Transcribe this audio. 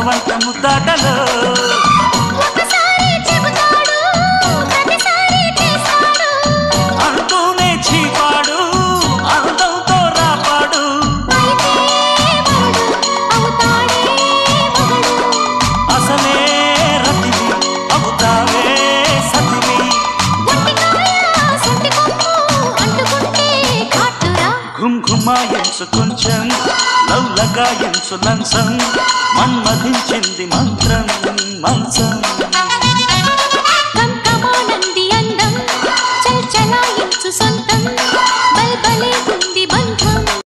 వంట ముద్దాటలో అంటూనే చీపాడు అందంతో రాపాడు అసలే రతివి అవుతావే సతివి ఘుమ్ ఘుమాయించు కొంచెం లవ్లగాయించు లంచం మన్మధించింది మంత్రం మంచం